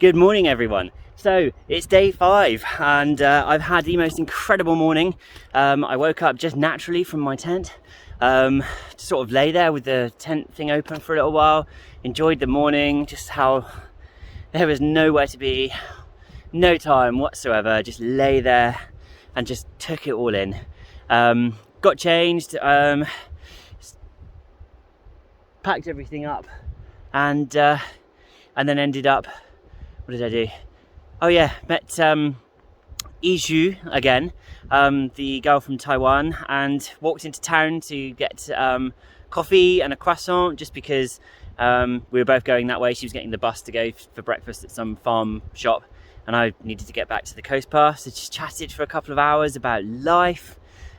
Good morning, everyone. So it's day 5 and I've had the most incredible morning. I woke up just naturally from my tent, sort of lay there with the tent thing open for a little while, enjoyed the morning, just how there was nowhere to be, no time whatsoever, just lay there and just took it all in. Got changed, packed everything up, and then ended up, what did I do? Oh yeah, met Yizhu again, the girl from Taiwan, and walked into town to get coffee and a croissant, just because we were both going that way. She was getting the bus to go for breakfast at some farm shop, and I needed to get back to the coast path, so just chatted for a couple of hours about life,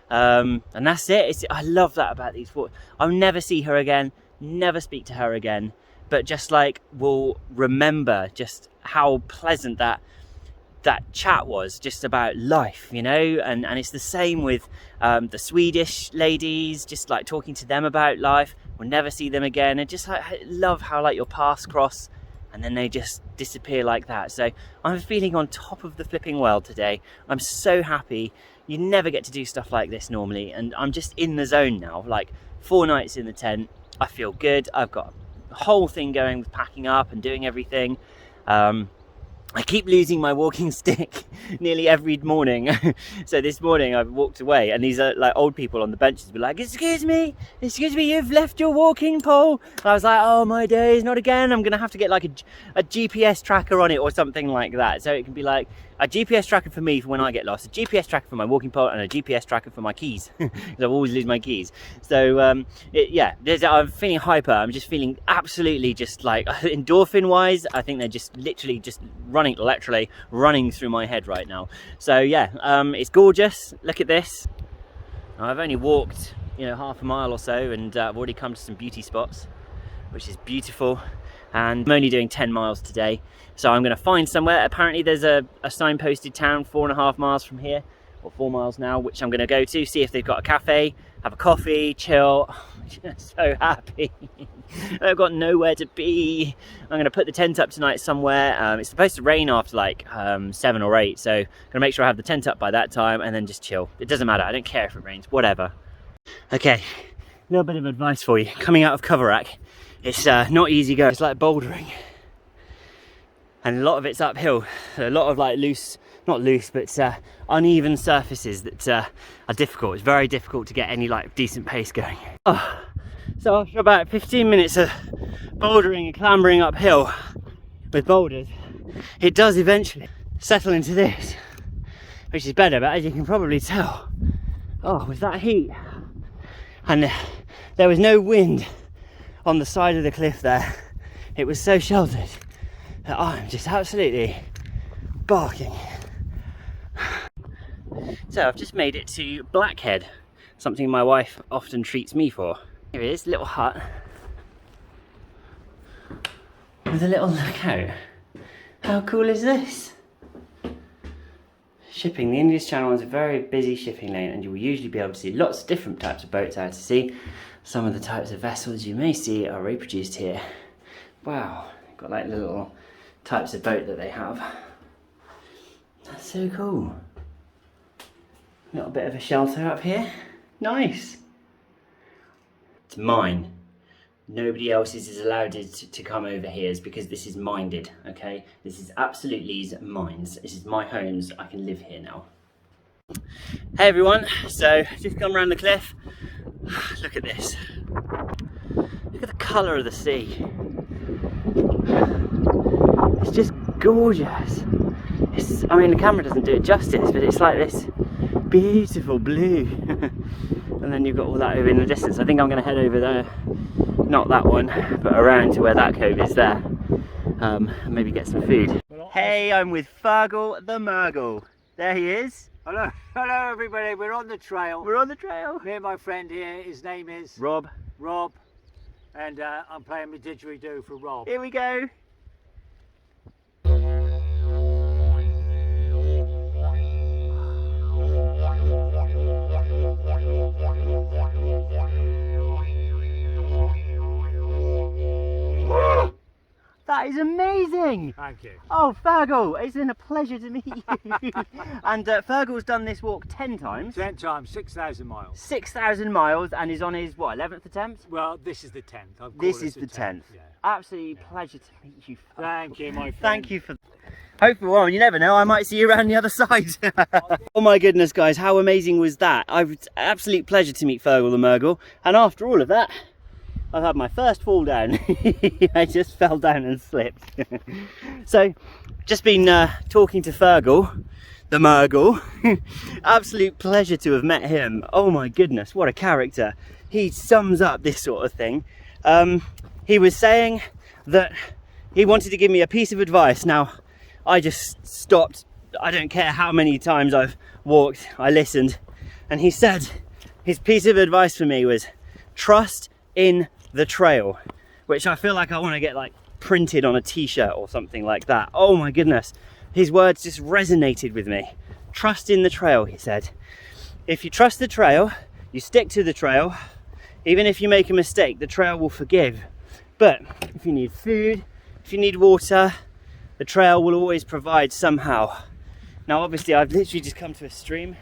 and that's it. I love that about these walks. I'll never see her again, never speak to her again, but just like we'll remember just how pleasant that chat was, just about life, you know. And it's the same with the Swedish ladies, just like talking to them about life. We'll never see them again, and just like, I love how like your paths cross and then they just disappear like that. So I'm feeling on top of the flipping world today. I'm so happy. You never get to do stuff like this normally, and I'm just in the zone now. Like 4 nights in the tent, I feel good. I've got the whole thing going with packing up and doing everything. I keep losing my walking stick nearly every morning. So this morning I walked away and these are like old people on the benches were like, excuse me, you've left your walking pole. And I was like, oh my days, not again. I'm gonna have to get like a GPS tracker on it or something like that, so it can be like a GPS tracker for me for when I get lost, a GPS tracker for my walking pole, and a GPS tracker for my keys, because I always lose my keys. So yeah, I'm feeling hyper. I'm just feeling absolutely just like endorphin wise, I think they're just literally running through my head right now. So yeah, it's gorgeous. Look at this. I've only walked, you know, half a mile or so, and I've already come to some beauty spots, which is beautiful. And I'm only doing 10 miles today, so I'm going to find somewhere. Apparently there's a signposted town 4.5 miles from here, or 4 miles now, which I'm going to go to, see if they've got a cafe, have a coffee, chill. I'm just so happy. I've got nowhere to be. I'm going to put the tent up tonight somewhere. It's supposed to rain after like 7 or 8, so I'm going to make sure I have the tent up by that time and then just chill. It doesn't matter, I don't care if it rains, whatever. Okay, a little bit of advice for you. Coming out of Coverack, it's not easy going. It's like bouldering, and a lot of it's uphill. A lot of like not loose, but uneven surfaces that are difficult. It's very difficult to get any like decent pace going. Oh, so after about 15 minutes of bouldering and clambering uphill with boulders, it does eventually settle into this, which is better. But as you can probably tell, oh, with that heat, and there was no wind on the side of the cliff there, it was so sheltered that I'm just absolutely barking. So I've just made it to Blackhead, something my wife often treats me for. Here it is, little hut with a little lookout. How cool is this? Shipping. The English Channel is a very busy shipping lane, and you will usually be able to see lots of different types of boats out to sea. Some of the types of vessels you may see are reproduced here. Wow, they've got like little types of boat that they have. That's so cool. A little bit of a shelter up here. Nice. It's mine. Nobody else is allowed to come over here, because this is minded, okay? This is absolutely mine. This is my home. I can live here now. Hey everyone, so just come around the cliff. Look at this. Look at the colour of the sea. It's just gorgeous. I mean, the camera doesn't do it justice, but it's like this beautiful blue. And then you've got all that over in the distance. I think I'm going to head over there, not that one, but around to where that cove is there, and maybe get some food. Hey, I'm with Fergal the Murgle. There he is. Hello everybody, we're on the trail. We're on the trail. Me and my friend here, his name is Rob, and I'm playing my didgeridoo for Rob. Here we go. That is amazing. Thank you. Oh, Fergal, it's been a pleasure to meet you. And Fergal's done this walk 10 times. 10 times, 6,000 miles. 6,000 miles, and he's on his, what, 11th attempt? Well, this is the 10th. This is the 10th. Yeah. Absolutely pleasure to meet you. Thank you, my friend. Thank you for... Hopefully, well, you never know, I might see you around the other side. Oh my goodness, guys, how amazing was that? It's an absolute pleasure to meet Fergal the Mergle. And after all of that, I've had my first fall down. I just fell down and slipped. So, just been talking to Fergal the Mergle. Absolute pleasure to have met him. Oh my goodness, what a character. He sums up this sort of thing. He was saying that he wanted to give me a piece of advice. Now, I just stopped. I don't care how many times I've walked, I listened. And he said his piece of advice for me was trust in the trail, which I feel like I want to get like printed on a t-shirt or something like that. Oh my goodness, his words just resonated with me. Trust in the trail, he said. If you trust the trail, you stick to the trail. Even if you make a mistake, the trail will forgive. But if you need food, if you need water, the trail will always provide somehow. Now obviously I've literally just come to a stream.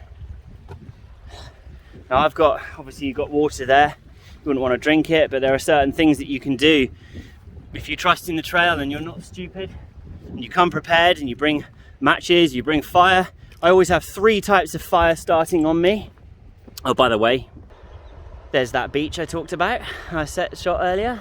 Now I've got, obviously you've got water there. You wouldn't want to drink it, but there are certain things that you can do. If you trust in the trail and you're not stupid, and you come prepared and you bring matches, you bring fire. I always have 3 types of fire starting on me. Oh, by the way, there's that beach I talked about, I shot earlier.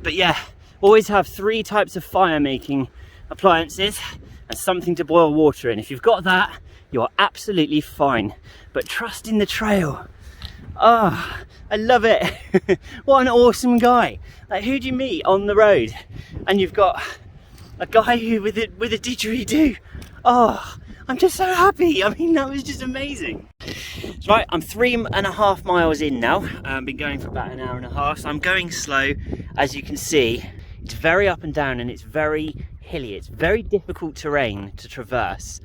But yeah, always have 3 types of fire making appliances and something to boil water in. If you've got that, you're absolutely fine. But trust in the trail. Oh, I love it. What an awesome guy. Like, who do you meet on the road and you've got a guy who with a didgeridoo? Oh, I'm just so happy. I mean, that was just amazing. Right, I'm 3.5 miles in now. I've been going for about an hour and a half, so I'm going slow. As you can see, it's very up and down and it's very hilly. It's very difficult terrain to traverse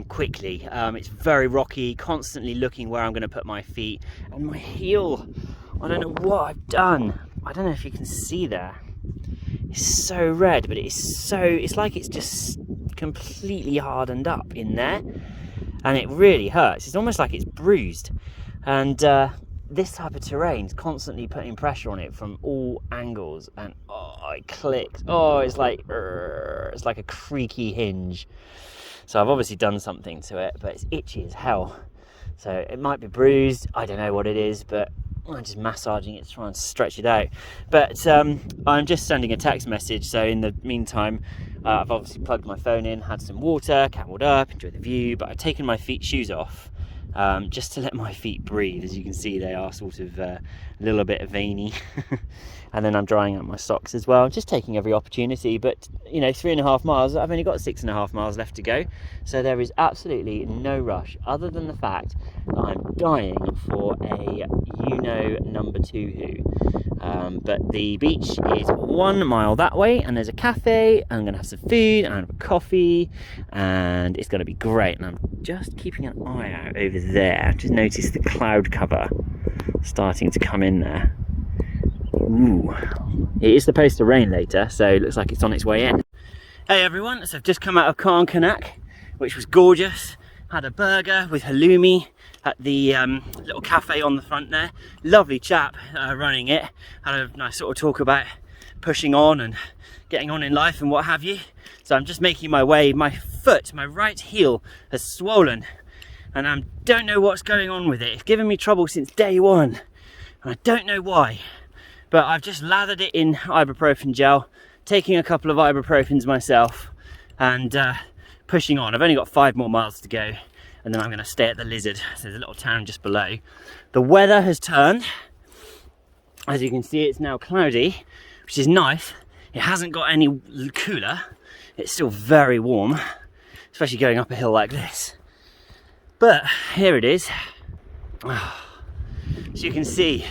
quickly. It's very rocky, constantly looking where I'm going to put my feet. And my heel, I don't know what I've done. I don't know if you can see there. It's so red, but it's like it's just completely hardened up in there. And it really hurts. It's almost like it's bruised. And this type of terrain is constantly putting pressure on it from all angles. And oh, it clicks. Oh, it's like a creaky hinge. So I've obviously done something to it, but it's itchy as hell. So it might be bruised. I don't know what it is, but I'm just massaging it to try and stretch it out. But I'm just sending a text message. So in the meantime, I've obviously plugged my phone in, had some water, cameled up, enjoyed the view, but I've taken my shoes off just to let my feet breathe. As you can see, they are sort of a little bit veiny. And then I'm drying out my socks as well, just taking every opportunity. But you know, 3.5 miles, I've only got 6.5 miles left to go, so there is absolutely no rush, other than the fact that I'm dying for a number 2 hoo. But the beach is 1 mile that way, and there's a cafe, and I'm gonna have some food and a coffee, and it's gonna be great. And I'm just keeping an eye out over there. I've just noticed the cloud cover starting to come in there. Ooh. It is supposed to rain later, so it looks like it's on its way in. Hey everyone, so I've just come out of Cadgwith, which was gorgeous. Had a burger with halloumi at the little cafe on the front there. Lovely chap running it. Had a nice sort of talk about pushing on and getting on in life and what have you. So I'm just making my way. My foot, my right heel has swollen, and I don't know what's going on with it. It's given me trouble since day one, and I don't know why. But I've just lathered it in ibuprofen gel, taking a couple of ibuprofens myself, and pushing on. I've only got 5 more miles to go, and then I'm going to stay at the Lizard. So there's a little town just below. The weather has turned. As you can see, it's now cloudy, which is nice. It hasn't got any cooler. It's still very warm, especially going up a hill like this. But here it is. As you can see,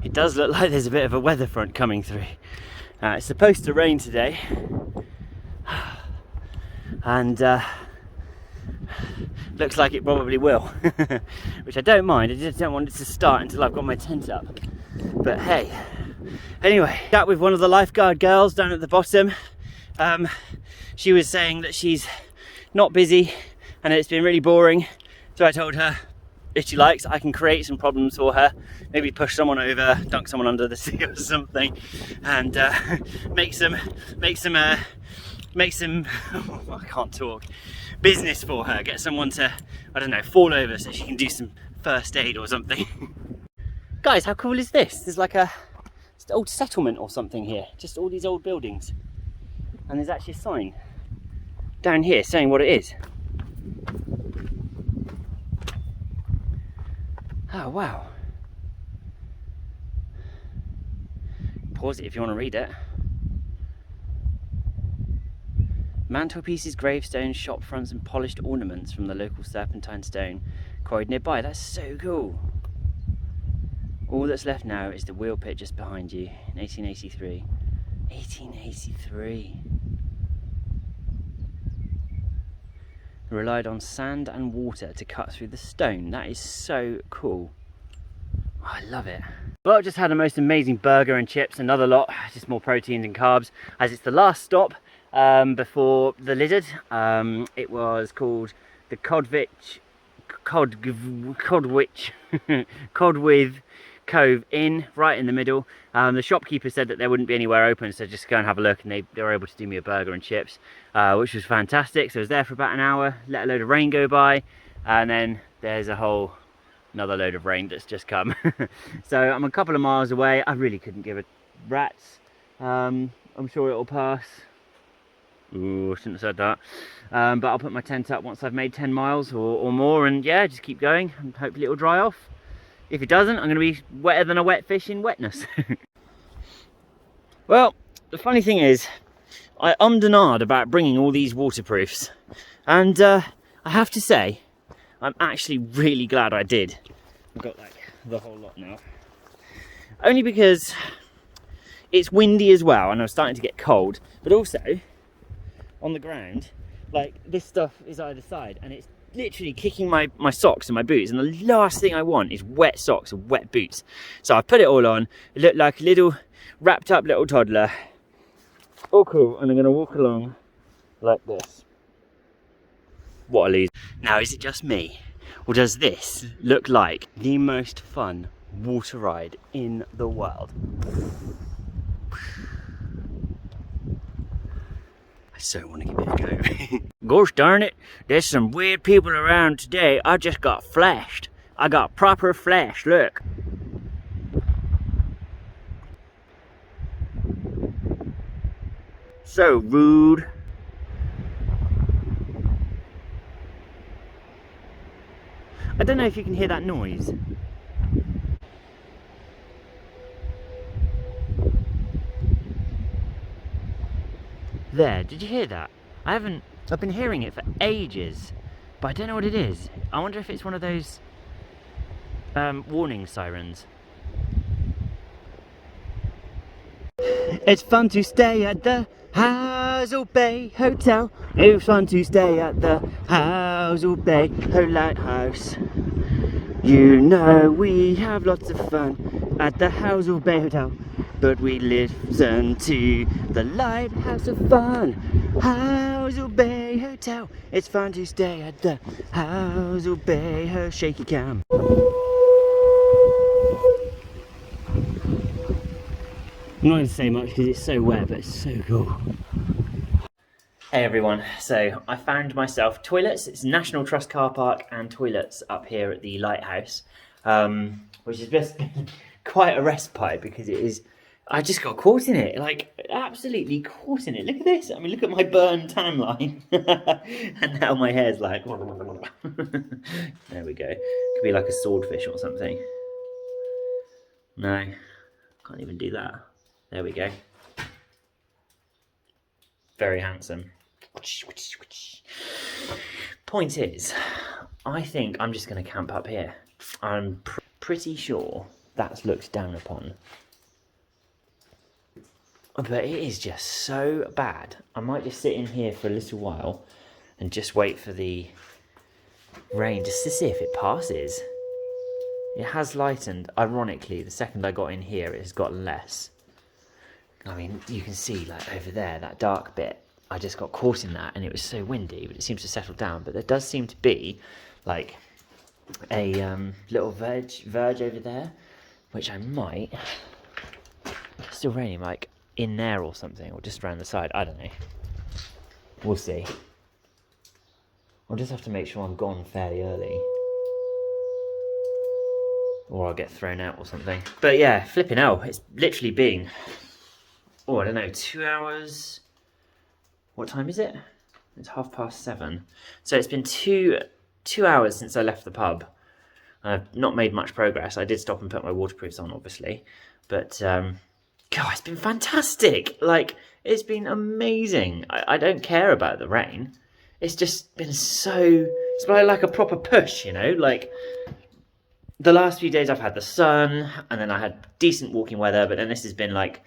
it does look like there's a bit of a weather front coming through. It's supposed to rain today, and looks like it probably will, which I don't mind. I just don't want it to start until I've got my tent up. But hey, Anyway, got with one of the lifeguard girls down at the bottom. She was saying that she's not busy and it's been really boring. So I told her, if she likes, I can create some problems for her. Maybe push someone over, dunk someone under the sea or something, and make some I can't talk, business for her. Get someone to, I don't know, fall over so she can do some first aid or something. Guys, how cool is this? There's like a old settlement or something here. Just all these old buildings. And there's actually a sign down here saying what it is. Oh, wow. Pause it if you want to read it. Mantelpieces, gravestones, shop fronts and polished ornaments from the local serpentine stone quarried nearby. That's so cool. All that's left now is the wheel pit just behind you in 1883. 1883. Relied on sand and water to cut through the stone. That is so cool. Oh, I love it. Well, just had the most amazing burger and chips, another lot, just more proteins and carbs, as it's the last stop before the lizard. It was called the Codwith Cove Inn, right in the middle. The shopkeeper said that there wouldn't be anywhere open, so just go and have a look, and they were able to do me a burger and chips, which was fantastic. So I was there for about an hour, let a load of rain go by, and then there's another load of rain that's just come. So I'm a couple of miles away. I really couldn't give a rat's. I'm sure it'll pass. Ooh, I shouldn't have said that. But I'll put my tent up once I've made 10 miles or more, and yeah, just keep going, and hopefully it'll dry off. If it doesn't, I'm going to be wetter than a wet fish in wetness. Well, the funny thing is, I ummed and ahed about bringing all these waterproofs, and I have to say, I'm actually really glad I did. I've got like the whole lot now. Only because it's windy as well, and I'm starting to get cold, but also on the ground, like this stuff is either side, and it's literally kicking my socks and my boots, and the last thing I want is wet socks and wet boots. So I put it all on. It looked like a little wrapped up little toddler. All cool, and I'm going to walk along like this. What a loser. Now, is it just me, or does this look like the most fun water ride in the world? I so want to give it a go. Gosh darn it, there's some weird people around today. I just got flashed. I got proper flash, look. So rude. I don't know if you can hear that noise. There, did you hear that? I've been hearing it for ages, but I don't know what it is. I wonder if it's one of those warning sirens. It's fun to stay at the Housel Bay Hotel. It's fun to stay at the Housel Bay Lighthouse. You know we have lots of fun at the Housel Bay Hotel, but we listen to the Lighthouse of Fun. Housel Bay Hotel. It's fun to stay at the Housel Bay Hotel. Shaky cam. I'm not going to say much because it's so wet, but it's so cool. Hey everyone, so I found myself toilets. It's National Trust car park and toilets up here at the lighthouse, which has just been quite a respite because it is. I just got caught in it, like absolutely caught in it. Look at this. I mean, look at my burn tan line, and now my hair's like. There we go. Could be like a swordfish or something. No, can't even do that. There we go. Very handsome. Point is, I think I'm just going to camp up here. I'm pretty sure that's looked down upon. But it is just so bad. I might just sit in here for a little while and just wait for the rain just to see if it passes. It has lightened. Ironically, the second I got in here, it has got less. I mean, you can see like over there, that dark bit, I just got caught in that and it was so windy, but it seems to settle down. But there does seem to be like a little verge over there, which I might, it's still raining, like in there or something, or just around the side, I don't know. We'll see. I'll just have to make sure I'm gone fairly early, or I'll get thrown out or something. But yeah, flipping hell, it's literally been, oh, I don't know, 2 hours. What time is it? It's 7:30. So it's been two hours since I left the pub. I've not made much progress. I did stop and put my waterproofs on, obviously. But, God, it's been fantastic. Like, it's been amazing. I don't care about the rain. It's just been it's been like a proper push, you know? Like, the last few days I've had the sun, and then I had decent walking weather, but then this has been like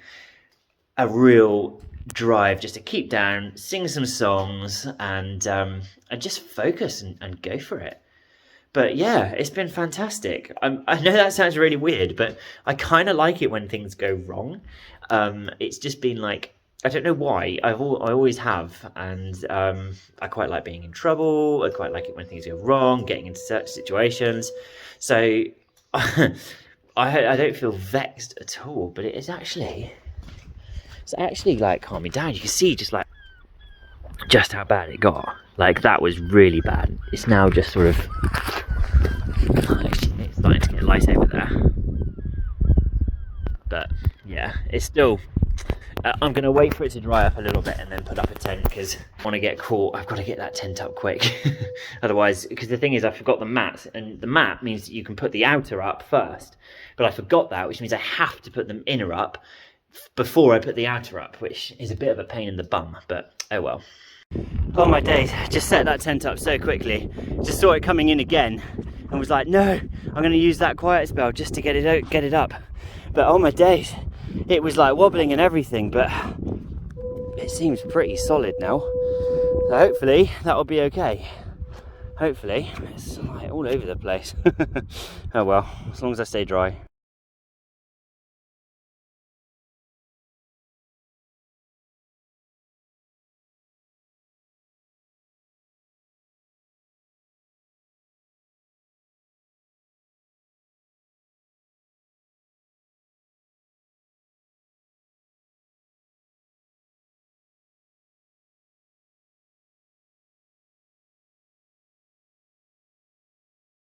a real drive just to keep down, sing some songs, and just focus and go for it. But yeah, it's been fantastic. I know that sounds really weird, but I kind of like it when things go wrong. It's just been like, I don't know why, I always have, and I quite like being in trouble. I quite like it when things go wrong, getting into certain situations. So I don't feel vexed at all, but it's actually like calmed me down. You can see just how bad it got. Like, that was really bad. It's now just sort of, actually, it's starting to get light over there. But yeah, it's still, I'm going to wait for it to dry up a little bit and then put up a tent, because I want to get caught. I've got to get that tent up quick. Otherwise, because the thing is, I forgot the mat, and the mat means that you can put the outer up first. But I forgot that, which means I have to put the inner up before I put the outer up, which is a bit of a pain in the bum, but oh well. Oh my days, just set that tent up so quickly. Just saw it coming in again and was like, no, I'm going to use that quiet spell just to get it up. But oh my days, it was like wobbling and everything, but it seems pretty solid now. So hopefully that'll be okay. Hopefully. It's like all over the place. Oh well, as long as I stay dry.